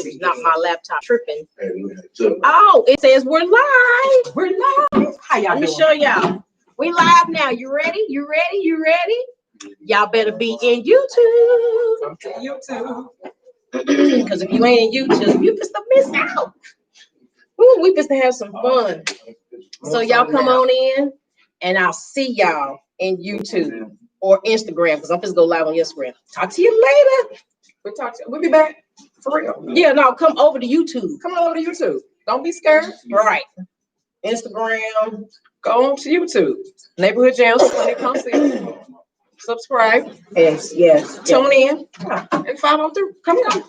It's not my laptop tripping. Oh, it says we're live. We're live. How y'all doing? Let me show y'all. We live now. You ready? You ready? You ready? Y'all better be in YouTube. YouTube. Because if you ain't in YouTube, you just miss out. Ooh, we just to have some fun. So y'all come on in, and I'll see y'all in YouTube or Instagram, because I'm just go live on Instagram. Talk to you later. We'll be back for real. Yeah, no, come over to YouTube. Come on over to YouTube. Don't be scared. Right. Instagram. Go on to YouTube. Neighborhood Jams, Sunni Pouncil. Subscribe. Yes, yes. Tune in and follow through. Come. Come.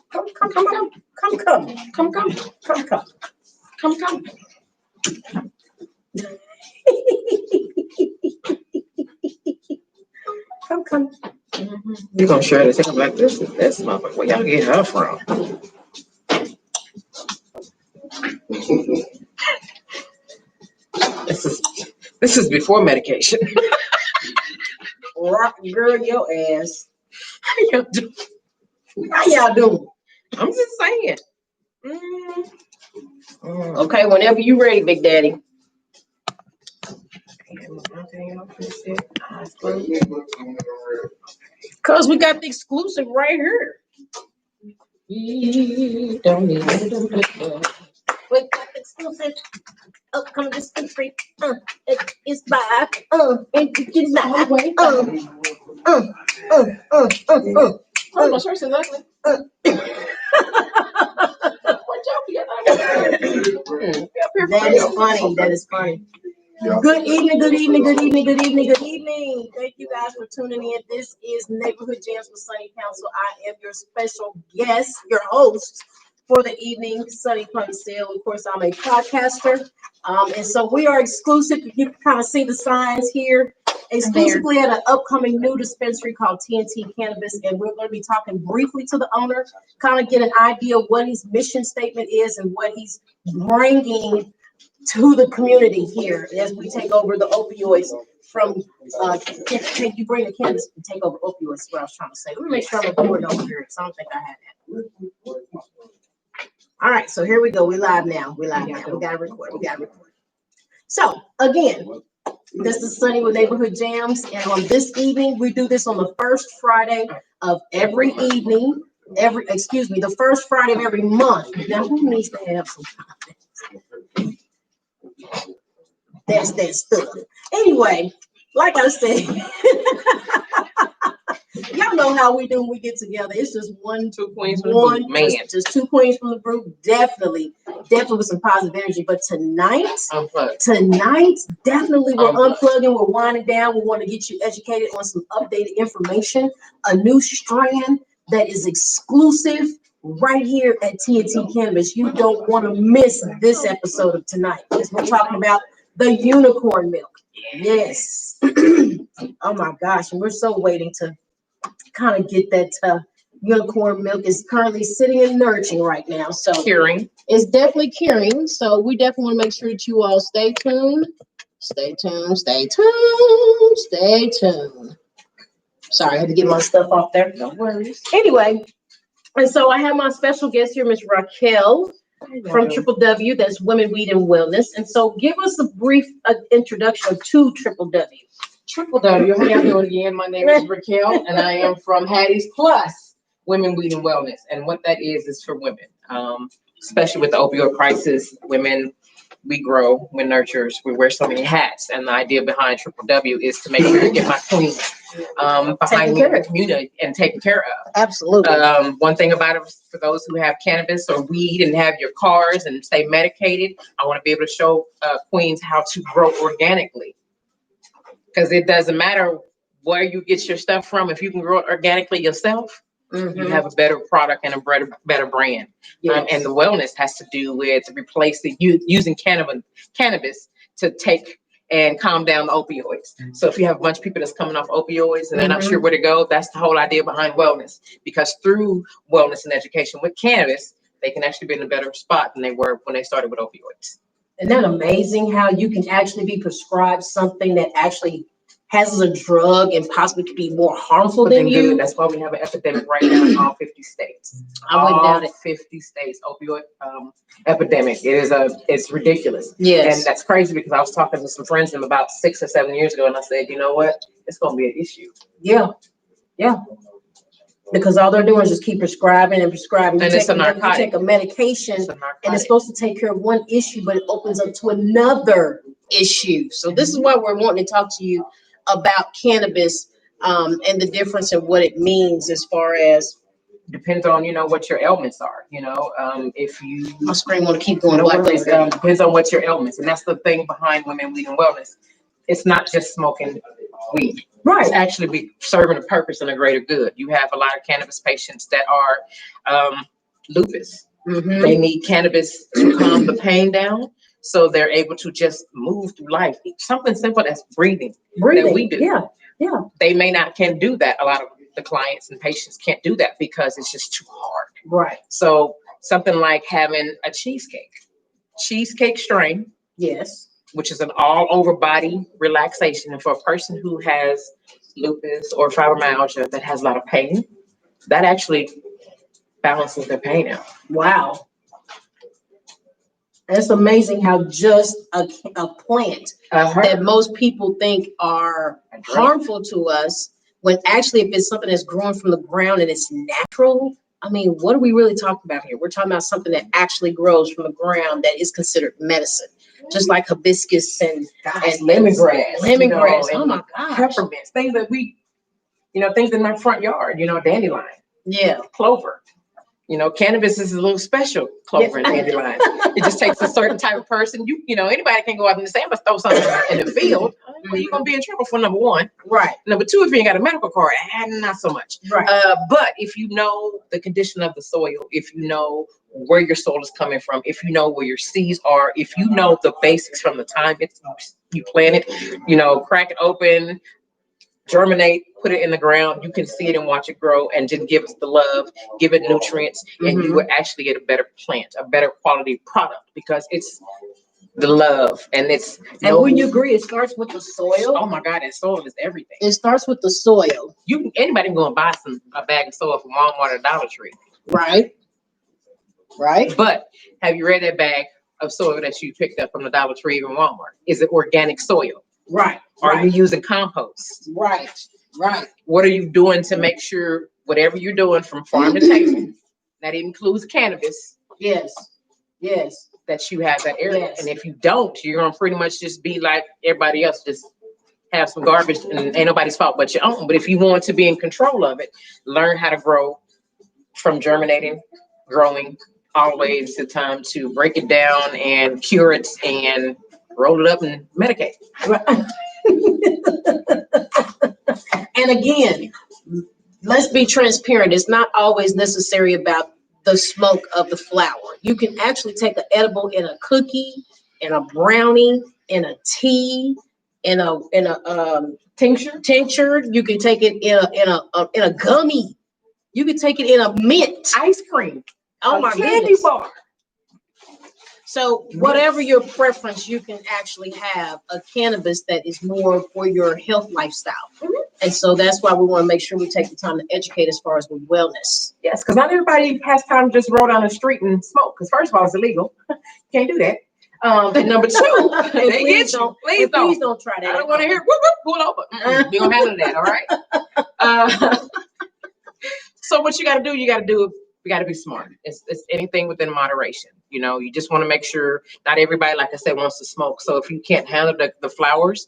You're gonna share this. I'm like, this motherfucker. Where y'all get her from? This is before medication. Rock girl, your ass. How y'all doing? I'm just saying. Okay, whenever you ready, Big Daddy. Cause we got the exclusive right here. We got the exclusive. Come dispensary. It's back. It's back. Oh, my shirt's ugly. That is funny. That is funny. Good evening. Thank you guys for tuning in. This is Neighborhood Jams with Sunni Pouncil. I am your special guest, your host for the evening, Sunni Pouncil. Of course, I'm a podcaster. And so we are exclusive. You can kind of see the signs here. Exclusively at an upcoming new dispensary called TNT Cannabis, and we're going to be talking briefly to the owner, kind of get an idea of what his mission statement is and what he's bringing to the community here as we take over the opioids from. Can you bring the cannabis and take over opioids? Is what I was trying to say. Let me make sure I'm recording over here, because I don't think I had that. All right, so here we go. We live now. We gotta record. So again. This is Sunni with Neighborhood Jams, and on this evening, we do this on the first Friday of every evening, the first Friday of every month. Now, who needs to have some time? That's that stuff. Anyway, like I said, y'all know how we do when we get together. It's just two queens from the group, man. Just two queens from the group. Definitely with some positive energy. But tonight, definitely we're unplugging. We're winding down. We want to get you educated on some updated information, a new strand that is exclusive right here at TNT Cannabis. You don't want to miss this episode of tonight, because we're talking about the unicorn milk. Yes. Oh my gosh, and we're so waiting to kind of get that unicorn milk. Is currently sitting and nurturing right now, so it's definitely curing. So we definitely want to make sure that you all stay tuned. Sorry, I had to get my stuff off there. No worries. Anyway, and so I have my special guest here, Miss Raquel from Triple W. That's Women, Weed, and Wellness. And so give us a brief introduction to Triple W. Triple W. How y'all doing again? My name is Raquel, and I am from Hattie's Plus Women, Weed, and Wellness. And what that is for women, especially with the opioid crisis. Women, we grow, we nurture, we wear so many hats. And the idea behind Triple W is to make sure to get my queens behind me in the community and taken care of. Absolutely. One thing about it, for those who have cannabis or weed and have your cars and stay medicated, I want to be able to show queens how to grow organically. Because it doesn't matter where you get your stuff from. If you can grow it organically yourself, you have a better product and a better brand. Yes. And the wellness has to do with replacing using cannabis to take and calm down the opioids. So if you have a bunch of people that's coming off opioids and they're not sure where to go, that's the whole idea behind wellness. Because through wellness and education with cannabis, they can actually be in a better spot than they were when they started with opioids. Isn't that amazing how you can actually be prescribed something that actually has as a drug and possibly could be more harmful But than then you. good. That's why we have an epidemic right now in all 50 states. I wouldn't doubt it. 50 states opioid epidemic. It's ridiculous. Yes. And that's crazy because I was talking to some friends of them about 6 or 7 years ago, and I said, you know what? It's going to be an issue. Yeah. Yeah. Because all they're doing is just keep prescribing and prescribing. And it's a narcotic. You take a medication, It's a narcotic. and it's supposed to take care of one issue, but it opens up to another issue. So this is why we're wanting to talk to you about cannabis and the difference in what it means as far as. Depends on, what your ailments are. If you. My screen want to keep going. No worries. Depends on what your ailments. And that's the thing behind Women, Weed, and Wellness. It's not just smoking weed. Right. It's actually be serving a purpose and a greater good. You have a lot of cannabis patients that are lupus. Mm-hmm. They need cannabis to calm the pain down, so they're able to just move through life. Something simple as breathing. That we do. Yeah. Yeah. They can't do that. A lot of the clients and patients can't do that because it's just too hard. Right. So something like having a cheesecake strain. Yes. Which is an all over body relaxation. And for a person who has lupus or fibromyalgia that has a lot of pain, that actually balances their pain out. Wow. It's amazing how just a plant that most people think are harmful to us, when actually if it's something that's growing from the ground and it's natural, I mean, what are we really talking about here? We're talking about something that actually grows from the ground that is considered medicine. Just like hibiscus and lemongrass. Lemongrass. Oh my gosh. Peppermints. Things that things in my front yard, dandelion. Yeah. Clover. Cannabis is a little special clover and dandelion. It just takes a certain type of person. Anybody can go out and say, I'm gonna throw something in the field. Well, you're gonna be in trouble for number one. Right. Number two, if you ain't got a medical card, not so much. Right. But if you know the condition of the soil, if you know where your soil is coming from, if you know where your seeds are, if you know the basics from the time you plant it, crack it open, germinate, put it in the ground, you can see it and watch it grow, and just give it the love, give it nutrients, and you will actually get a better plant, a better quality product, because it's the love and it's. And when you agree, it starts with the soil. Oh my God, and soil is everything. It starts with the soil. Anybody can go and buy a bag of soil from Walmart or Dollar Tree. Right. But have you read that bag of soil that you picked up from the Dollar Tree or Walmart? Is it organic soil? Right. Are you using compost? Right. What are you doing to make sure whatever you're doing from farm to table, that includes cannabis? Yes. That you have that area. Yes. And if you don't, you're going to pretty much just be like everybody else, just have some garbage, and ain't nobody's fault but your own. But if you want to be in control of it, learn how to grow from germinating, growing, all the way to time to break it down and cure it and roll it up and medicate. And again, let's be transparent. It's not always necessary about the smoke of the flower. You can actually take an edible in a cookie, in a brownie, in a tea, in a tincture. You can take it in a gummy. You can take it in a mint ice cream. Oh my candy bar. So whatever your preference, you can actually have a cannabis that is more for your health lifestyle. Mm-hmm. And so that's why we want to make sure we take the time to educate as far as with wellness. Yes, because not everybody has time to just roll down the street and smoke. Because first of all, it's illegal. Can't do that. And number two, they get you. Please don't try that. I don't want to hear whoop, whoop, pull over. We don't handle that, all right? So what you got to do, we got to be smart. It's anything within moderation. You just want to make sure not everybody, like I said, wants to smoke. So if you can't handle the flowers,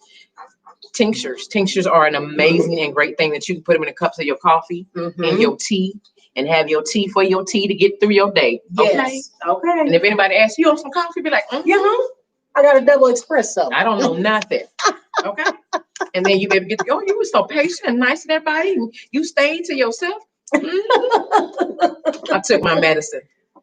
tinctures are an amazing and great thing that you can put them in the cups of your coffee and your tea, and have your tea for your tea to get through your day. Yes. Okay. And if anybody asks you on some coffee, be like, I got a double espresso. I don't know nothing. Okay. And then you maybe get you were so patient and nice to everybody, and you stayed to yourself. I took my medicine.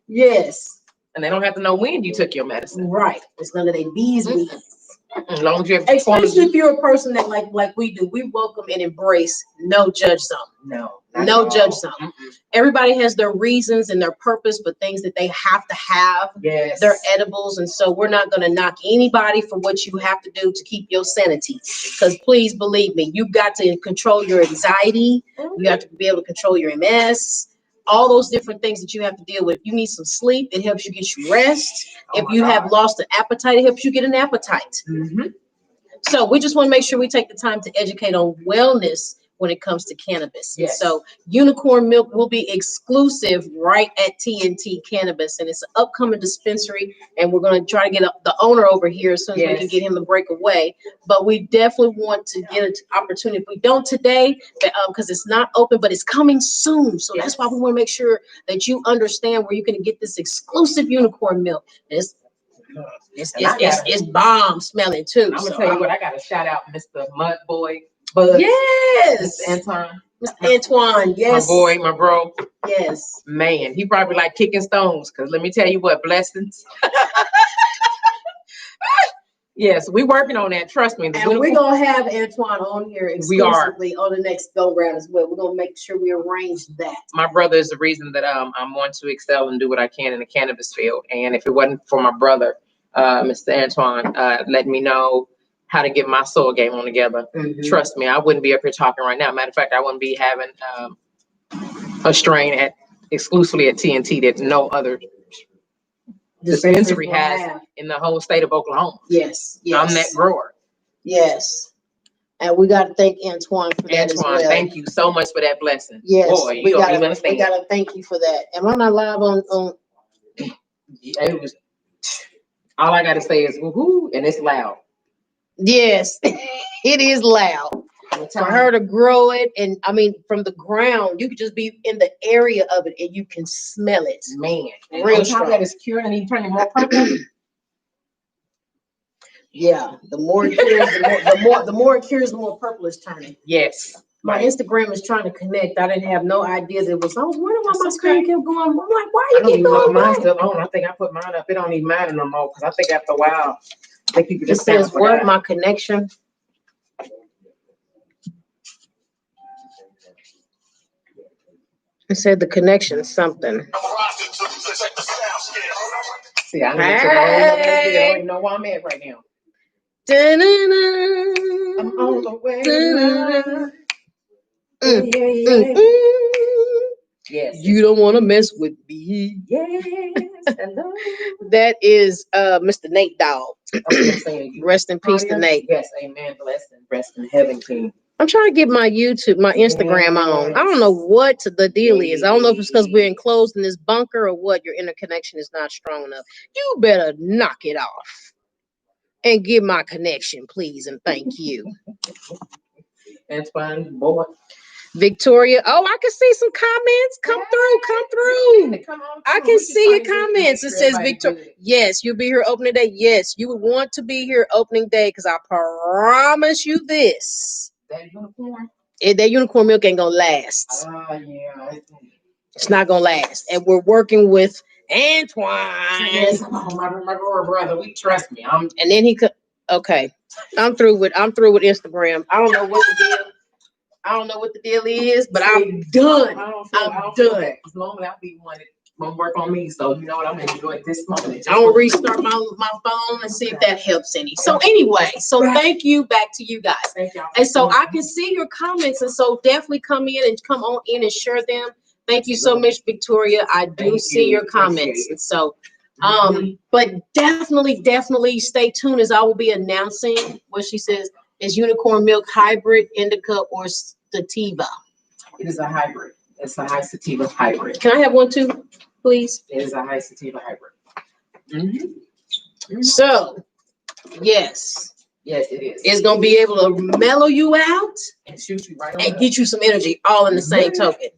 Yes. And they don't have to know when you took your medicine. Right. It's none of their business. As long as you have especially if you're a person that like we do, we welcome and embrace no judge zone. No judge zone. Everybody has their reasons and their purpose for things that they have to have. Yes. Their edibles, and so we're not going to knock anybody for what you have to do to keep your sanity. Because please believe me, you've got to control your anxiety. You have to be able to control your MS. All those different things that you have to deal with. If you need some sleep, it helps you get you rest. If you have lost an appetite, it helps you get an appetite. So we just want to make sure we take the time to educate on wellness when it comes to cannabis. Yes. So Unicorn Milk will be exclusive right at TNT Cannabis, and it's an upcoming dispensary, and we're going to try to get the owner over here as soon as we can get him to break away. But we definitely want to get an opportunity. If we don't today, because it's not open, but it's coming soon. So that's why we want to make sure that you understand where you can get this exclusive Unicorn Milk. It's bomb smelling too. I'm gonna tell you what, I gotta shout out Mr. Mud Boy Bud. Yes, Mr. Antoine. Mr. Antoine, yes. My boy, my bro. Yes. Man, he probably like kicking stones, because let me tell you what, blessings. Yes, we working on that. Trust me. And we're gonna have Antoine on here exclusively on the next go round as well. We're gonna make sure we arrange that. My brother is the reason that I'm want to excel and do what I can in the cannabis field. And if it wasn't for my brother, Mr. Antoine, letting me know how to get my soul game on together. Trust me, I wouldn't be up here talking right now. Matter of fact, I wouldn't be having a strain exclusively at TNT that no other dispensary has in the whole state of Oklahoma. Yes. I'm that grower. Yes. And we got to thank Antoine for that as well. Thank you so much for that blessing. Yes, boy, you don't even understand. We got to thank you for that. Am I not live on? It was. All I got to say is woohoo, and it's loud. Yes, it is loud. For her to grow it, and I mean, from the ground, you could just be in the area of it, and you can smell it. Man, real strong. That is cured, and you turning more purple. Yeah, the more it cures, the more it cures, the more purple it's turning. Yes. My Instagram is trying to connect. I didn't have no idea that it was. I was wondering why my screen kept going. I'm like, why you keep going? Mine's still on. I think I put mine up. It don't even matter no more, because I think after a while, I think you could just says work my connection. It said the connection something. See, I don't know where I'm at right now. I'm on the way. Yes. You don't want to mess with me. Yes. Hello. That is Mr. Nate Dogg. Saying, rest in peace to Nate. Yes, amen. Blessed and rest in heaven, King. I'm trying to get my Instagram on. I don't know what the deal is. I don't know if it's because we're enclosed in this bunker or what. Your interconnection is not strong enough. You better knock it off and get my connection, please, and thank you. Antoine, boy. Victoria, oh, I can see some comments. Come through. I can see your comments. It says Victoria. Yes, you'll be here opening day. Yes, you would want to be here opening day, because I promise you this. That unicorn? That unicorn milk ain't gonna last. Yeah. It's not gonna last. And we're working with Antoine. Yes, my brother. We trust me. And then he could. Okay, I'm through with Instagram. I don't know what the deal is, but I'm done. I'm done. As long as I be one that work on me, so you know what, I'm gonna enjoy this moment. I'm gonna restart my phone and see if that helps any. So anyway, thank you. Back to you guys. Thank y'all. And so I can see your comments, and so definitely come on in and share them. Thank you so much, Victoria. I do see your comments, and so but definitely stay tuned, as I will be announcing what she says is unicorn milk hybrid, indica, or sativa. It is a hybrid. It's a high sativa hybrid. Can I have one too, please? It is a high sativa hybrid. So, yes, it is. It's gonna be able to mellow you out and shoot you right on and get you some energy, all in the same token.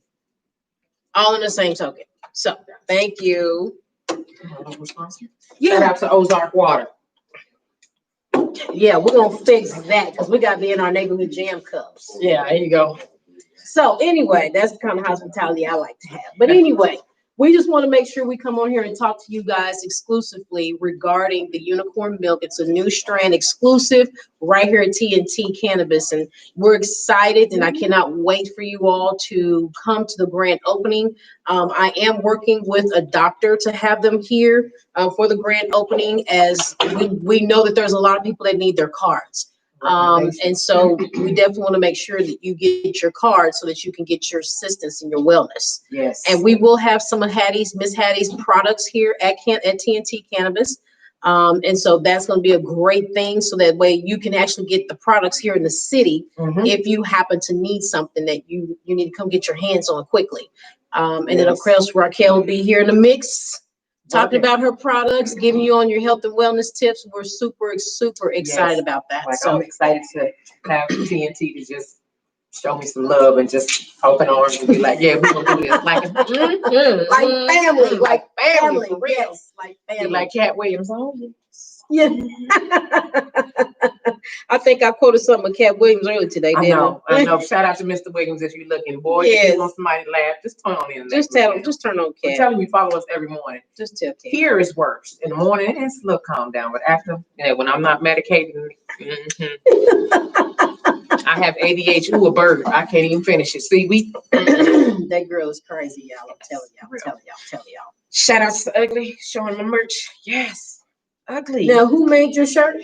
All in the same token. So, thank you. Shout out to Ozark Water. Yeah, we're gonna fix that, because we gotta be in our neighborhood jam cups. Yeah, there you go. So anyway, that's the kind of hospitality I like to have. But anyway, we just want to make sure we come on here and talk to you guys exclusively regarding the unicorn milk. It's a new strand exclusive right here at TNT Cannabis. And we're excited, and I cannot wait for you all to come to the grand opening. I am working with a doctor to have them here for the grand opening, as we know that there's a lot of people that need their cards. And so we definitely want to make sure that you get your card so that you can get your assistance in your wellness. Yes. And we will have some of Miss Hattie's products here at TNT Cannabis. And so that's going to be a great thing. So that way you can actually get the products here in the city if you happen to need something that you need to come get your hands on quickly. And then of course, Raquel will be here in the mix, talking about her products, giving you on your health and wellness tips. We're super excited about that. Like, so I'm excited to have TNT to just show me some love and just open arms and be like, yeah, we're gonna do this like family, like family, for real. Yes, like family. Like Cat Williams. Oh, yeah. I think I quoted something of Cat Williams earlier today. I know. Shout out to Mr. Williams if you're looking, boy. If you want somebody to laugh, just turn on in. Just tell him. Just turn on Cat. I'm telling you, follow us every morning. Just tell Cat. Here is worse. In the morning, it's a little calm down, but after, when I'm not medicated, I have ADHD. Ooh, a bird. I can't even finish it. See, that girl is crazy, y'all. I'm telling y'all. Shout out to Ugly showing my merch. Yes, Ugly. Now, who made your shirt?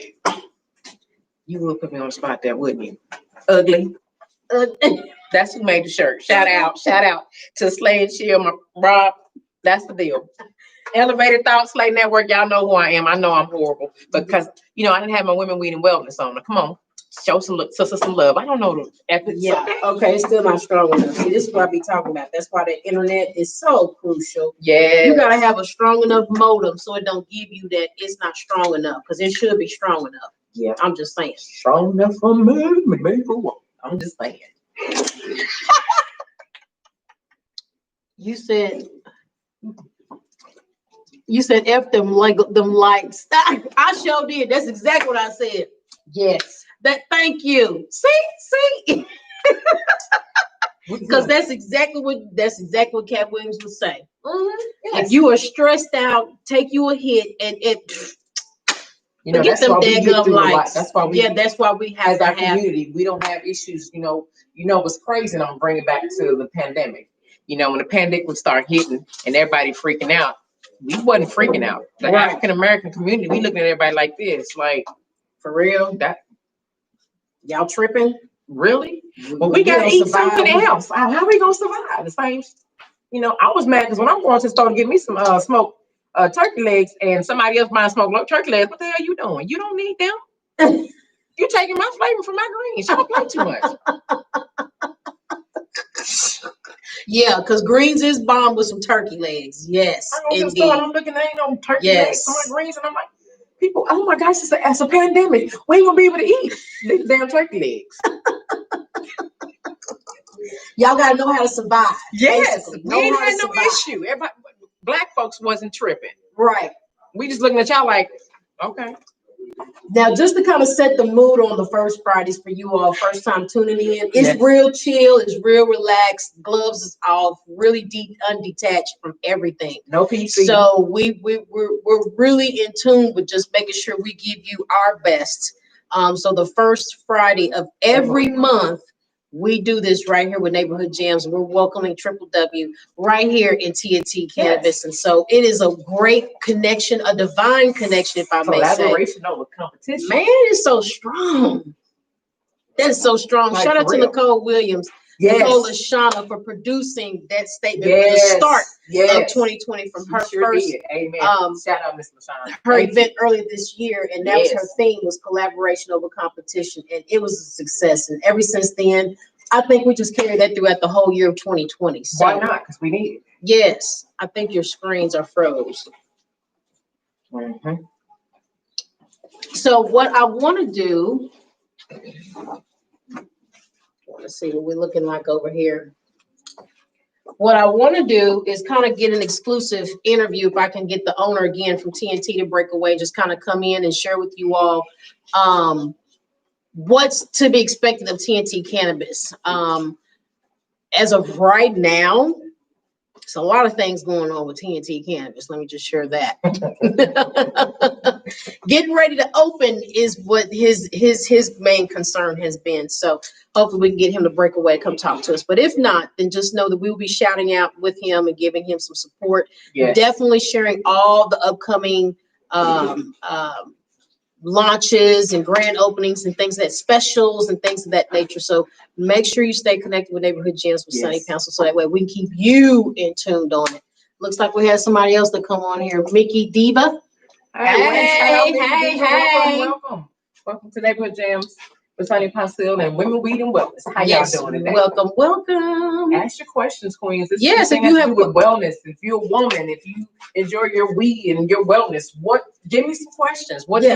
You would put me on the spot there, wouldn't you? Ugly. That's who made the shirt. Shout out to Slay and Chill, my Rob. That's the deal. Elevated Thoughts, Slay Network. Y'all know who I am. I know I'm horrible because I didn't have my women, weed, and wellness on. Come on, show some love. I don't know the ethics. Yeah. Okay, it's still not strong enough. See, this is what I be talking about. That's why the internet is so crucial. Yeah. You gotta have a strong enough modem so it don't give you that it's not strong enough, because it should be strong enough. Yeah, I'm just saying. Strong enough for me, maybe for what? I'm just saying. You said F them likes. I sure did. That's exactly what I said. Yes. Thank you. See. Because that's exactly what Cat Williams would say. Yes. If you are stressed out, take you a hit and it. That's why we get through a lot. That's why we. Yeah, that's why we have as our community. We don't have issues. What's crazy, and I'm bringing back to the pandemic. When the pandemic would start hitting and everybody freaking out, we wasn't freaking out. The African American community, we looking at everybody like this, like, for real, that y'all tripping? Really? Well, we gotta eat something else. How are we gonna survive? The same. I was mad because when I'm going to the store to get me some smoked turkey legs, and somebody else buying smoked turkey legs, what the hell are you doing? You don't need them. You're taking my flavor from my greens. You don't play too much. Yeah, because greens is bomb with some turkey legs. Yes, indeed. I'm looking, there ain't no turkey legs on my greens, and I'm like, people, oh my gosh, it's a pandemic. We ain't gonna be able to eat these damn turkey legs. Y'all gotta know how to survive. Yes, we ain't had no issue. Everybody, black folks wasn't tripping. Right. We just looking at y'all like, okay. Now, just to kind of set the mood on the first Fridays for you all, first time tuning in, it's real chill, it's real relaxed, gloves is off, really deep, undetached from everything. No PC. So we're really in tune with just making sure we give you our best. So the first Friday of every month, we do this right here with Neighborhood Jams. We're welcoming Triple W right here in TNT Cannabis. Yes. And so it is a great connection, a divine connection, if I may say. Collaboration over competition. Man, it's so strong. That is so strong. Shout out to Nicole Williams. Yes. Nicole Lashana for producing that statement for the start of 2020 from her first. Did. Amen. Shout out, Miss Lashana. Her event earlier this year, and that was her theme, was collaboration over competition, and it was a success. And ever since then, I think we just carried that throughout the whole year of 2020. So, why not? Because we need it. Yes, I think your screens are froze. Mm-hmm. So what I want to do. Let's see what we're looking like over here. What I want to do is kind of get an exclusive interview. If I can get the owner again from TNT to break away, just kind of come in and share with you all what's to be expected of TNT Cannabis. As of right now, There's a lot of things going on with TNT Cannabis. Let me just share that. Getting ready to open is what his main concern has been. So hopefully we can get him to break away, come talk to us. But if not, then just know that we will be shouting out with him and giving him some support. Yes. Definitely sharing all the upcoming launches and grand openings and things that specials and things of that nature. So make sure you stay connected with Neighborhood Gems with Sunni Pouncil, so that way we can keep you in tuned on it. Looks like we had somebody else to come on here. Mickey Diva. Hey. Welcome to Neighborhood Gems with Sunni Pouncil and Women, Weed, and Wellness. How y'all doing today? Welcome. Ask your questions, queens. This Yes, if you have with wellness, if you're a woman, if you enjoy your weed and your wellness, give me some questions. What do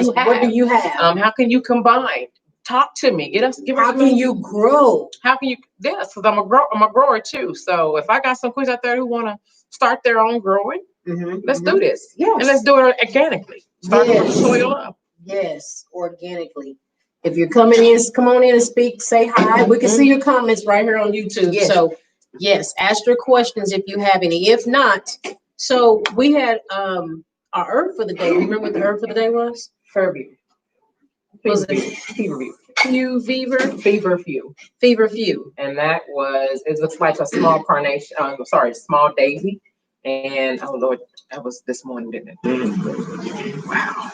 you have? How can you combine? Talk to me. How can you grow? How can you? Yes, because I'm a grower too. So if I got some queens out there who want to start their own growing, let's do this. Yes. And let's do it organically. Start with the soil up. Yes, organically. If you're coming in, come on in and speak, say hi. We can see your comments right here on YouTube. Yes. So yes, ask your questions if you have any. If not, so we had our herb for the day. Remember what the herb for the day was? Feverview. Was it Feverview? And that it looks like a small carnation. Small daisy. And oh Lord, that was this morning, didn't it? Wow.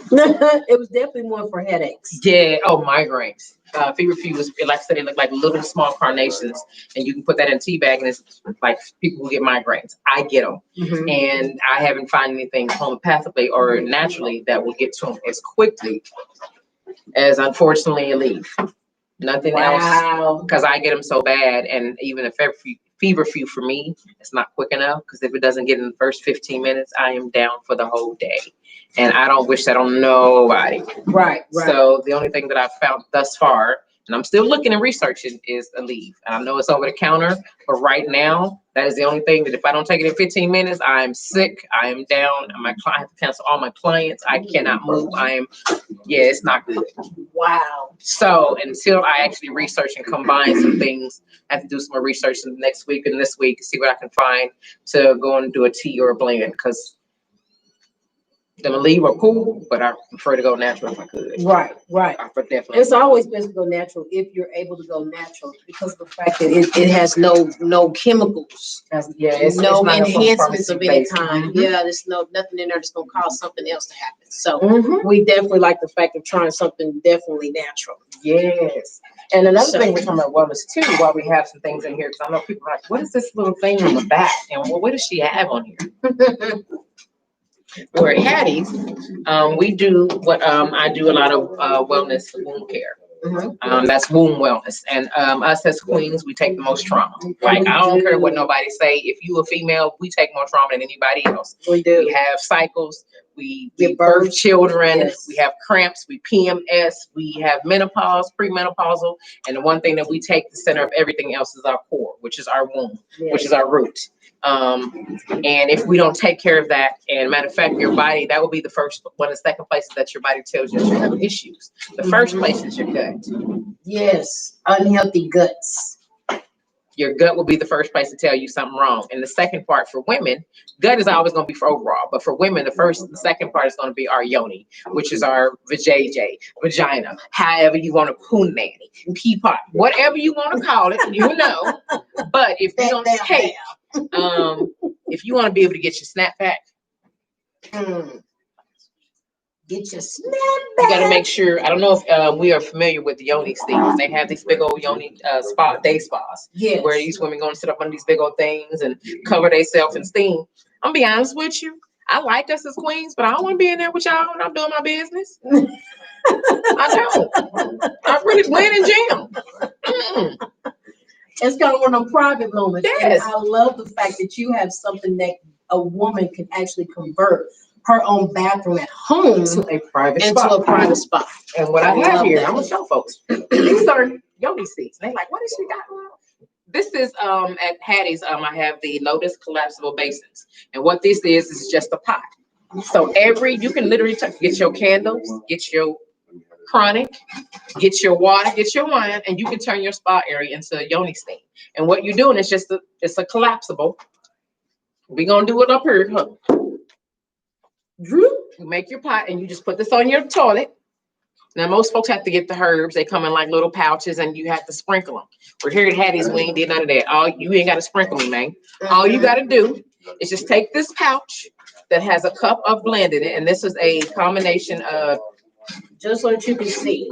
It was definitely more for headaches. Yeah. Oh, migraines. Feverview was, like I said, they look like little small carnations, and you can put that in a tea bag, and it's like people who get migraines. I get them, and I haven't found anything homeopathically or naturally that will get to them as quickly as, unfortunately, a leaf. Nothing else, because I get them so bad, and even a feverview for me, it's not quick enough, because if it doesn't get in the first 15 minutes, I am down for the whole day. And I don't wish that on nobody. Right. So the only thing that I've found thus far, and I'm still looking and researching, is a leaf. And I know it's over the counter, but right now, that is the only thing that if I don't take it in 15 minutes, I'm sick, I am down, I have to cancel all my clients, I cannot move, it's not good. Wow. So until I actually research and combine some things, I have to do some more research next week and this week to see what I can find to go and do a tea or a blend, because the leaf are cool, but I prefer to go natural if I could. Right. I definitely. It's always best to go natural if you're able to go natural, because of the fact that it has no chemicals. It's no not enhancements of any kind. There's nothing in there that's gonna cause something else to happen. So we definitely like the fact of trying something definitely natural. Yes. And another thing we're talking about wellness too, while we have some things in here, because I know people are like, what is this little thing on the back? And what does she have on here? We're at Hattie's. We do what I do a lot of wellness wound care. That's wound wellness, and us as queens, we take the most trauma. Like, I don't care what nobody say. If you a female, we take more trauma than anybody else. We do. We have cycles. We birth children. Yes. We have cramps. We PMS. We have menopause, premenopausal, and the one thing that we take the center of everything else is our core, which is our womb, which is our root. And if we don't take care of that, and matter of fact, your body, that will be the first one of the second places that your body tells you that you have issues. The first place is your gut. Yes, unhealthy guts. Your gut will be the first place to tell you something wrong. And the second part for women, gut is always going to be for overall, but for women, the second part is going to be our yoni, which is our vagina, however you want to punani, pea pot, whatever you want to call it, you know. But if you don't take, if you want to be able to get your snap back, you got to make sure. I don't know if we are familiar with the yoni steams. They have these big old yoni day spas, where these women going to sit up on these big old things and cover themselves in steam. I'm gonna be honest with you. I like us as queens, but I don't want to be in there with y'all when I'm doing my business. I don't. I really win and jam. It's kind of one of them private moments. Yes. And I love the fact that you have something that a woman can actually convert her own bathroom at home to a private spot. And what I have here, I'm gonna show folks. These are yoni seats. They like, what is she got? This is at Hattie's. I have the Lotus collapsible basins, and what this is just a pot. So you can literally get your candles, get your chronic, get your water, get your wine, and you can turn your spa area into a yoni steam. And what you're doing is it's a collapsible We're gonna do it up here. Huh? You make your pot and you just put this on your toilet. Now, most folks have to get the herbs. They come in like little pouches and you have to sprinkle them. We're here at Hattie's. We ain't did none of that. You ain't got to sprinkle them, man. All you got to do is just take this pouch that has a cup of blend in it. And this is a combination of, just so that you can see.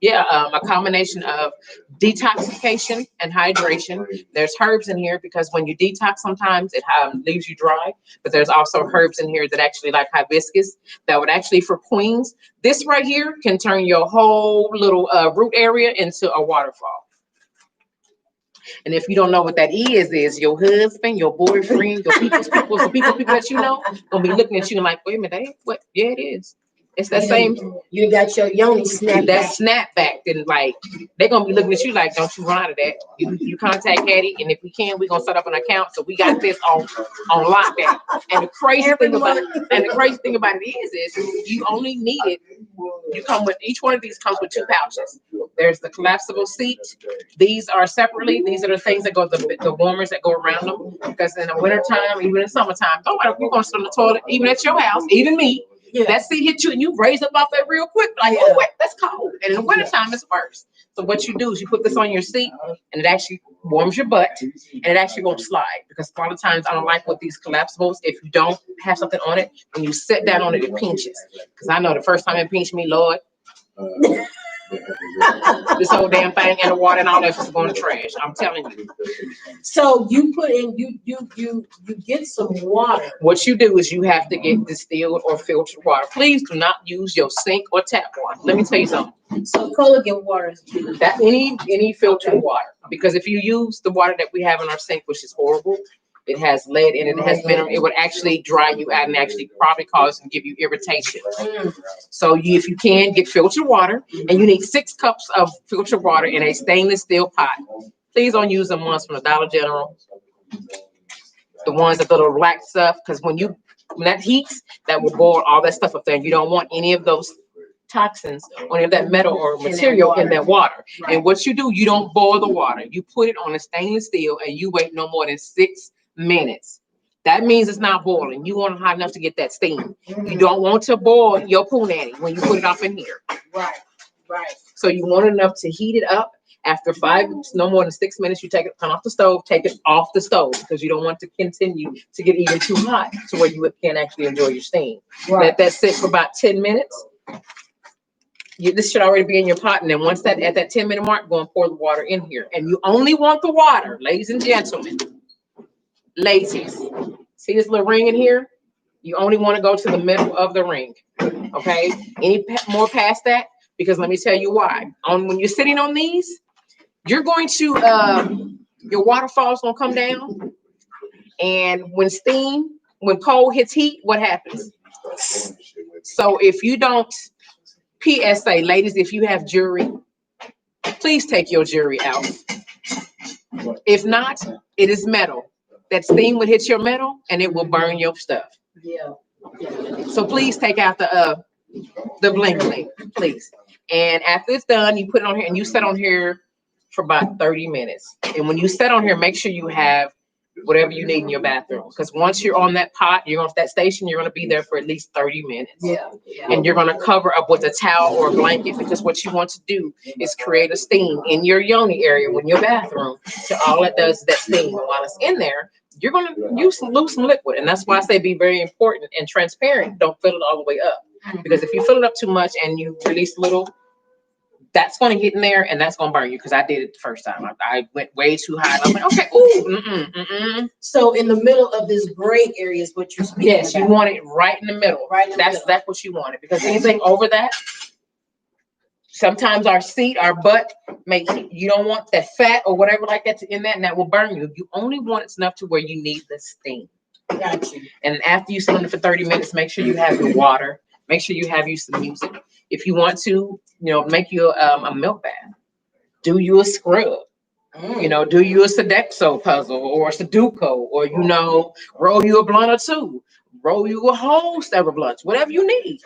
a combination of detoxification and hydration. There's herbs in here because when you detox, sometimes it leaves you dry. But there's also herbs in here that actually, like hibiscus, that would actually, for queens, this right here can turn your whole little root area into a waterfall. And if you don't know what that is your husband, your boyfriend, your people that you know, gonna be looking at you like, wait a minute, what? Yeah, it is. It's that same. You got your yoni snap. That snapback, and like they're gonna be looking at you like, don't you run out of that. You contact Hattie, and if we can, we're gonna set up an account. So we got this on lockdown. And the crazy thing about it is you only need it. You come with each one of these comes with 2 pouches. There's the collapsible seat. These are separately. These are the things that go the warmers that go around them. Because in the wintertime, even in summertime, don't matter if you're gonna sit on the toilet, even at your house, even me. Yeah. That seat hit you and you raise up off that real quick. Like, oh, wait, that's cold. And in the wintertime, it's worse. So what you do is you put this on your seat and it actually warms your butt and it actually won't slide. Because a lot of times I don't like with these collapsibles, if you don't have something on it, when you sit down on it, it pinches. Because I know the first time it pinched me, Lord, this whole damn thing and the water and all that is going to trash. I'm telling you. So you put in, you get some water. What you do is you have to get distilled or filtered water. Please do not use your sink or tap water. Let me tell you something. So Colgate water is that any filtered water, because if you use the water that we have in our sink, which is horrible, it has lead in it, it has mineral, it would actually dry you out and actually probably cause and give you irritation. So if you can, get filtered water, and you need 6 cups of filtered water in a stainless steel pot. Please don't use them ones from the Dollar General, the ones that little black stuff, because when that heats, that will boil all that stuff up there, and you don't want any of those toxins or any of that metal or material in that water. Right. And what you do, you don't boil the water. You put it on a stainless steel and you wait no more than 6 minutes. That means it's not boiling. You want it hot enough to get that steam. You don't want to boil your punani when you put it off in here. Right. So you want enough to heat it up. After 5, no more than 6 minutes, you take it, turn off the stove, take it off the stove because you don't want to continue to get even too hot to where you can't actually enjoy your steam. Right. Let that sit for about 10 minutes. This should already be in your pot, and then once at that 10-minute mark, go and pour the water in here. And you only want the water, ladies and gentlemen. Ladies, see this little ring in here? You only want to go to the middle of the ring, okay? Any more past that? Because let me tell you why. When you're sitting on these, you're going to, your waterfall's gonna come down, and when cold hits heat, what happens? So if you don't, PSA, ladies, if you have jewelry, please take your jewelry out. If not, it is metal. That steam would hit your metal and it will burn your stuff. Yeah. So please take out the bling bling, please. And after it's done, you put it on here and you sit on here for about 30 minutes. And when you sit on here, make sure you have whatever you need in your bathroom. Because once you're on that pot, you're on that station, you're going to be there for at least 30 minutes. Yeah. And you're going to cover up with a towel or a blanket, because what you want to do is create a steam in your yoni area when your bathroom. So all it does is that steam. And while it's in there, you're going to lose some liquid. And that's why I say be very important and transparent. Don't fill it all the way up. Because if you fill it up too much and you release a little, that's going to get in there and that's going to burn you. Because I did it the first time. I went way too high. I'm like, okay, ooh, So in the middle of this gray area is what you're speaking Yes, about. you want it right in the middle. Right in the middle. That's what you want it. Because anything over that, sometimes our seat, our butt, you don't want that fat or whatever like that in that, and that will burn you. You only want it enough to where you need the steam. Got you. And after you sit on it for 30 minutes, make sure you have your water. Make sure you have some music. If you want to, make you a milk bath. Do you a scrub. Do you a Sodexo puzzle or a Sudoku, or, roll you a blunt or 2. Roll you a whole stack of blunts, whatever you need.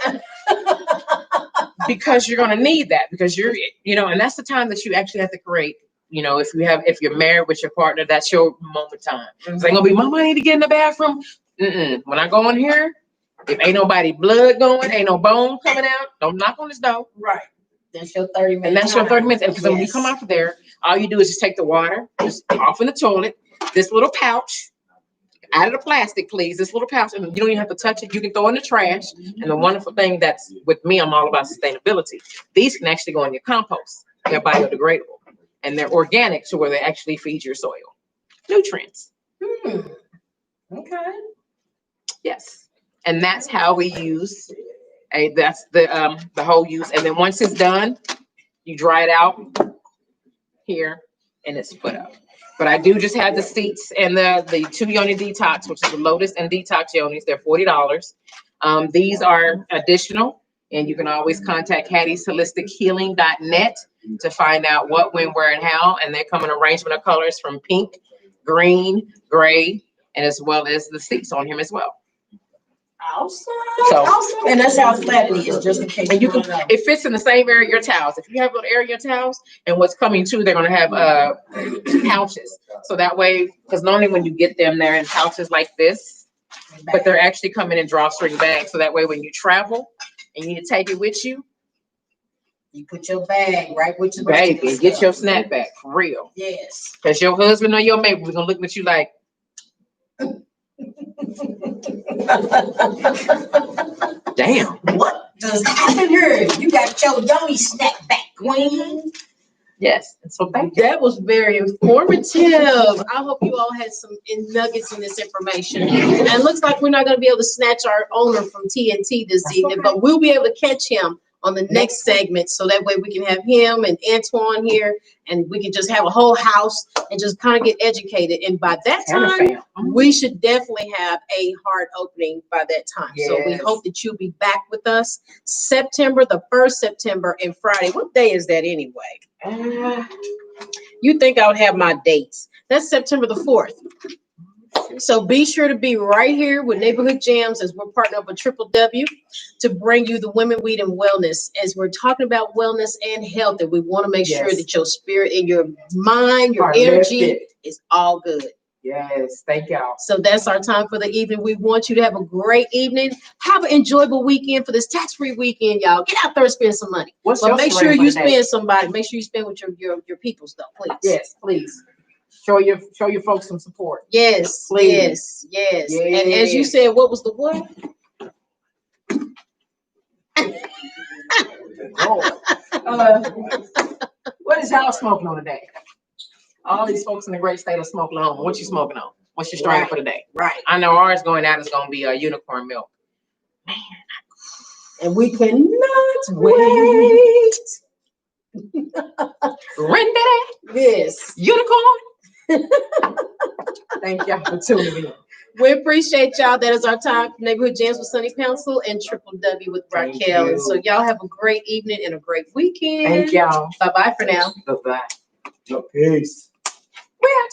Because you're going to need that, because and that's the time that you actually have to create you know, if you're married with your partner, that's your moment time. It's ain't gonna be, Mama, I need to get in the bathroom. When I go in here, if ain't nobody blood going, ain't no bone coming out, don't knock on this door. Right. That's your 30 minutes. And that's your 30 minutes. Because when you come out of there, all you do is just take the water, just off in the toilet, this little pouch, out of the plastic, please, this little pouch, and you don't even have to touch it. You can throw it in the trash. And the wonderful thing that's with me, I'm all about sustainability. These can actually go in your compost. They're biodegradable. And they're organic to where they actually feed your soil nutrients. Okay. Yes. And that's how we use that's the whole use. And then once it's done, you dry it out here and it's put up. But I do just have the seats and the 2 yoni detox, which is the lotus and detox yonis. They're $40. These are additional, and you can always contact Hattie'sHolisticHealing.net to find out what, when, where, and how. And they come in arrangement of colors from pink, green, gray, and as well as the seats on him as well. Awesome. Awesome. And that's how flat it is, just in case. And you can, it fits in the same area of your towels. If you have an area of your towels, and what's coming too, they're going to have pouches. So that way, because normally when you get them, they're in pouches like this, but they're actually coming in drawstring bags. So that way, when you travel and you need to take it with you, you put your bag right with your baby and get your snapback for real. Yes. Because your husband or your mate was gonna look at you like. Damn. What just happened here? You got your yummy snapback, queen. Yes. So thank you. That was very informative. I hope you all had some nuggets in this information. And it looks like we're not going to be able to snatch our owner from TNT this evening, but we'll be able to catch him on the next segment. So that way we can have him and Antoine here, and we can just have a whole house and just kind of get educated. And by that time, we should definitely have a heart opening by that time. Yes. So we hope that you'll be back with us September, the 1st September and Friday. What day is that anyway? You think I would have my dates. That's September the 4th. So be sure to be right here with Neighborhood Jams as we're partnered up with Triple W to bring you the Women, Weed, and Wellness, as we're talking about wellness and health. And we want to make sure that your spirit and your mind, your energy is all good. Yes, thank y'all. So that's our time for the evening. We want you to have a great evening. Have an enjoyable weekend for this tax-free weekend, y'all. Get out there and spend some money. But make sure you spend somebody. Make sure you spend with your peoples, though, please. Yes, please. Show your folks some support. Yes, please. Yes. And as you said, what was the what? What is y'all smoking on today? All these folks in the great state of Smokelahoma. What you smoking on? What's your strain for today? Right. I know ours going out is going to be a unicorn milk. Man. And we cannot wait. Render this unicorn. Thank y'all for tuning in. We appreciate y'all. That is our time. Neighborhood Jams with Sunni Pouncil and Triple W with Raquel. And so y'all have a great evening and a great weekend. Thank y'all. Bye-bye for now. Bye-bye. Peace. We're out.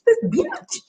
This beauty.